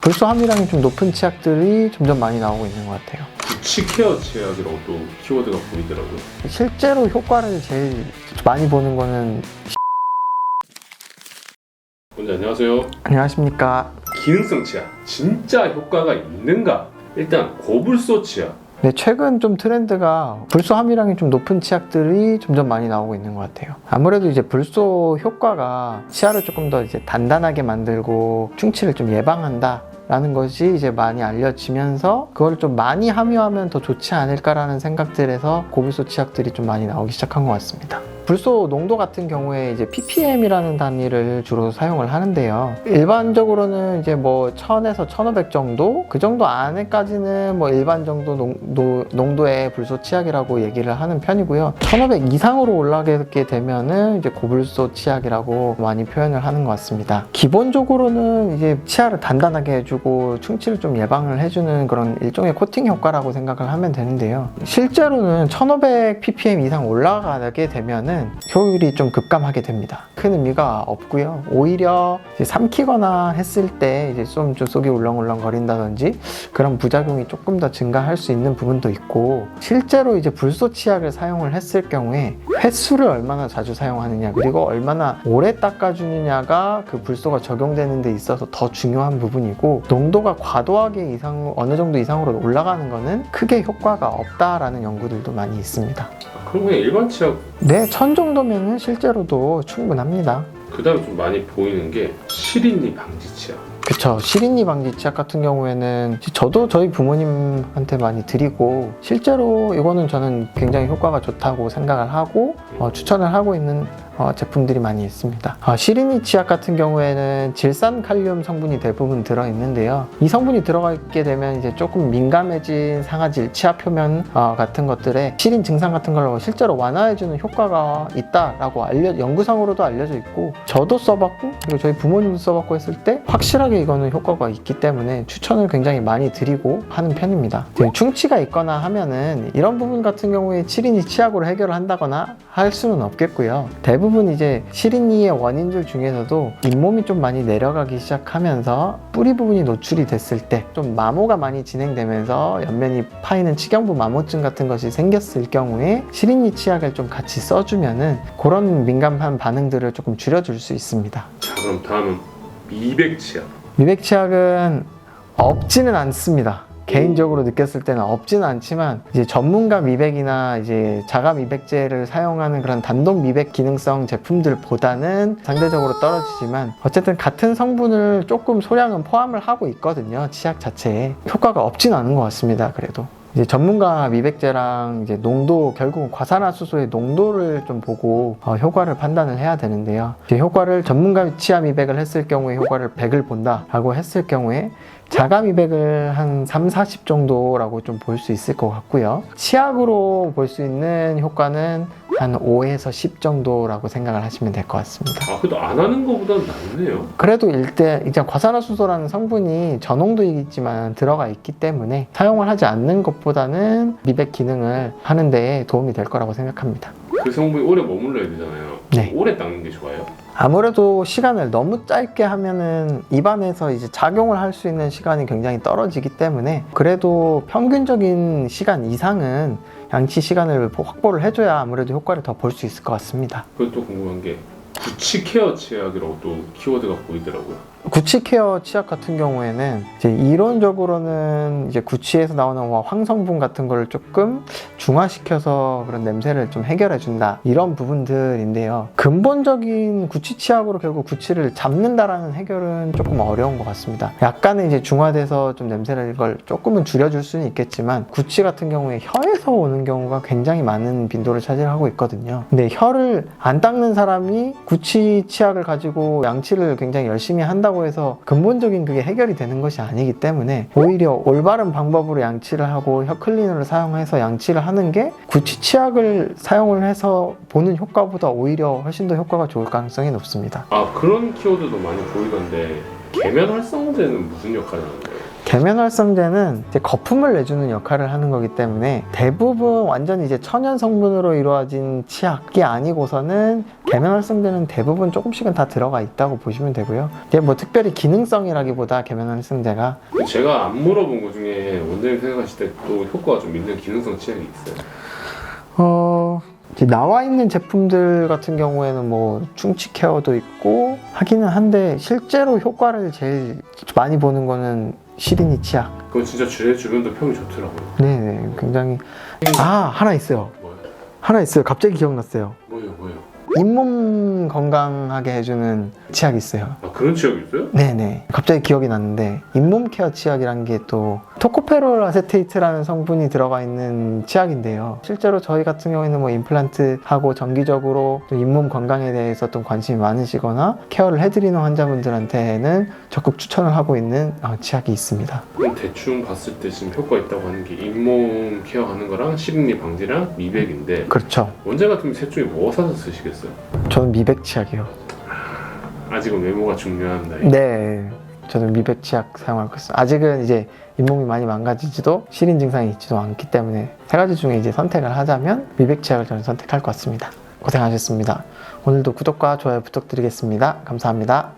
불소 함유량이 좀 높은 치약들이 점점 많이 나오고 있는 것 같아요. 구치 케어 치약이라고 또 키워드가 보이더라고요. 실제로 효과를 제일 많이 보는 거는 먼저 안녕하세요. 안녕하십니까. 기능성 치약 진짜 효과가 있는가? 일단 고불소 치약. 네, 최근 좀 트렌드가 불소 함유량이 좀 높은 치약들이 점점 많이 나오고 있는 것 같아요. 아무래도 이제 불소 효과가 치아를 조금 더 이제 단단하게 만들고 충치를 좀 예방한다 라는 것이 이제 많이 알려지면서 그걸 좀 많이 함유하면 더 좋지 않을까라는 생각들에서 고불소 치약들이 좀 많이 나오기 시작한 것 같습니다. 불소 농도 같은 경우에 이제 ppm이라는 단위를 주로 사용을 하는데요. 일반적으로는 이제 뭐 1000에서 1500 정도? 그 정도 안에까지는 뭐 일반 정도 농도의 불소 치약이라고 얘기를 하는 편이고요. 1500 이상으로 올라가게 되면은 이제 고불소 치약이라고 많이 표현을 하는 것 같습니다. 기본적으로는 이제 치아를 단단하게 해주고 충치를 좀 예방을 해주는 그런 일종의 코팅 효과라고 생각을 하면 되는데요. 실제로는 1500 ppm 이상 올라가게 되면은 효율이 좀 급감하게 됩니다. 큰 의미가 없고요. 오히려 이제 삼키거나 했을 때 이제 좀 속이 울렁울렁 거린다든지 그런 부작용이 조금 더 증가할 수 있는 부분도 있고, 실제로 이제 불소 치약을 사용을 했을 경우에 횟수를 얼마나 자주 사용하느냐 그리고 얼마나 오래 닦아주느냐가 그 불소가 적용되는 데 있어서 더 중요한 부분이고, 농도가 과도하게 어느 정도 이상으로 올라가는 거는 크게 효과가 없다라는 연구들도 많이 있습니다. 그럼 그냥 일반 치약. 네, 1000 정도면 실제로도 충분합니다. 그 다음에 좀 많이 보이는 게 시린니 방지 치약. 그쵸. 시린니 방지 치약 같은 경우에는 저도 저희 부모님한테 많이 드리고, 실제로 이거는 저는 굉장히 효과가 좋다고 생각을 하고 추천을 하고 있는 제품들이 많이 있습니다. 시린니 치약 같은 경우에는 질산칼륨 성분이 대부분 들어있는데요. 이 성분이 들어가 있게 되면 이제 조금 민감해진 상아질, 치아 표면 같은 것들에 시린 증상 같은 걸 실제로 완화해주는 효과가 있다라고 연구상으로도 알려져 있고, 저도 써봤고 그리고 저희 부모님도 써봤고 했을 때 확실하게 이거는 효과가 있기 때문에 추천을 굉장히 많이 드리고 하는 편입니다. 충치가 있거나 하면은 이런 부분 같은 경우에 시린니 치약으로 해결을 한다거나 할 수는 없겠고요. 대부분 이제 시린니의 원인들 중에서도 잇몸이 좀 많이 내려가기 시작하면서 뿌리 부분이 노출이 됐을 때 좀 마모가 많이 진행되면서 옆면이 파이는 치경부 마모증 같은 것이 생겼을 경우에 시린니 치약을 좀 같이 써주면은 그런 민감한 반응들을 조금 줄여줄 수 있습니다. 자, 그럼 다음은 미백 치약. 미백 치약은 없지는 않습니다. 개인적으로 느꼈을 때는 없지는 않지만, 이제 전문가 미백이나 이제 자가 미백제를 사용하는 그런 단독 미백 기능성 제품들보다는 상대적으로 떨어지지만, 어쨌든 같은 성분을 조금 소량은 포함을 하고 있거든요. 치약 자체에. 효과가 없지는 않은 것 같습니다. 그래도 이제 전문가 미백제랑 이제 농도, 결국은 과산화수소의 농도를 좀 보고 효과를 판단을 해야 되는데요. 이제 효과를 전문가 치아 미백을 했을 경우에 효과를 100을 본다라고 했을 경우에 자가 미백을 한 3, 40 정도라고 좀 볼 수 있을 것 같고요. 치약으로 볼 수 있는 효과는 한 5에서 10 정도라고 생각을 하시면 될 것 같습니다. 그래도 안 하는 것보다는 낫네요. 그래도 일단 이제 과산화수소라는 성분이 저농도이지만 들어가 있기 때문에 사용을 하지 않는 것보다는 미백 기능을 하는 데 도움이 될 거라고 생각합니다. 그 성분이 오래 머물러야 되잖아요. 네. 오래 닦는 게 좋아요? 아무래도 시간을 너무 짧게 하면은 입안에서 이제 작용을 할 수 있는 시간이 굉장히 떨어지기 때문에, 그래도 평균적인 시간 이상은 양치 시간을 확보를 해줘야 아무래도 효과를 더 볼 수 있을 것 같습니다. 그것도 궁금한 게 구치 케어 치약이라고 또 키워드가 보이더라고요. 구치 케어 치약 같은 경우에는 이제 이론적으로는 이제 구치에서 나오는 황성분 같은 걸 조금 중화시켜서 그런 냄새를 좀 해결해 준다, 이런 부분들인데요. 근본적인 구치 치약으로 결국 구치를 잡는다라는 해결은 조금 어려운 것 같습니다. 약간은 이제 중화돼서 좀 냄새를 걸 조금은 줄여줄 수는 있겠지만, 구치 같은 경우에 혀에서 오는 경우가 굉장히 많은 빈도를 차지하고 있거든요. 근데 혀를 안 닦는 사람이 구치 치약을 가지고 양치를 굉장히 열심히 한다고 해서 근본적인 그게 해결이 되는 것이 아니기 때문에, 오히려 올바른 방법으로 양치를 하고 혀 클리너를 사용해서 양치를 하는 게 구치 치약을 사용을 해서 보는 효과보다 오히려 훨씬 더 효과가 좋을 가능성이 높습니다. 그런 키워드도 많이 보이던데, 계면 활성제는 무슨 역할을 하는 거예요? 계면활성제는 이제 거품을 내주는 역할을 하는 거기 때문에 대부분 완전히 이제 천연 성분으로 이루어진 치약이 아니고서는 계면활성제는 대부분 조금씩은 다 들어가 있다고 보시면 되고요. 이제 뭐 특별히 기능성이라기보다 계면활성제가 제가 안 물어본 것 중에 원장님 생각하실 때 또 효과가 좀 있는 기능성 치약이 있어요? 이제 나와 있는 제품들 같은 경우에는 뭐 충치 케어도 있고 하기는 한데 실제로 효과를 제일 많이 보는 거는 시린이 치약. 그건 진짜 제 주변도 평이 좋더라고요. 네네, 굉장히. 하나 있어요. 뭐예요? 하나 있어요. 갑자기 기억났어요. 뭐예요? 잇몸 건강하게 해주는 치약이 있어요. 아, 그런 치약이 있어요? 네네. 갑자기 기억이 났는데 잇몸 케어 치약이라는 게 또 토코페롤 아세테이트라는 성분이 들어가 있는 치약인데요. 실제로 저희 같은 경우에는 뭐 임플란트하고 정기적으로 또 잇몸 건강에 대해서 좀 관심이 많으시거나 케어를 해드리는 환자분들한테는 적극 추천을 하고 있는 치약이 있습니다. 그럼 대충 봤을 때 지금 효과 있다고 하는 게 잇몸 케어하는 거랑 시린니 방지랑 미백인데 그렇죠. 원장 같으면 셋 중에 뭐 사서 쓰시겠어요? 저는 미백 치약이요. 아직은 외모가 중요한 나이. 네. 저는 미백 치약 사용하고 있어요. 아직은 이제 잇몸이 많이 망가지지도 시린 증상이 있지도 않기 때문에 세 가지 중에 이제 선택을 하자면 미백 치약을 저는 선택할 것 같습니다. 고생하셨습니다. 오늘도 구독과 좋아요 부탁드리겠습니다. 감사합니다.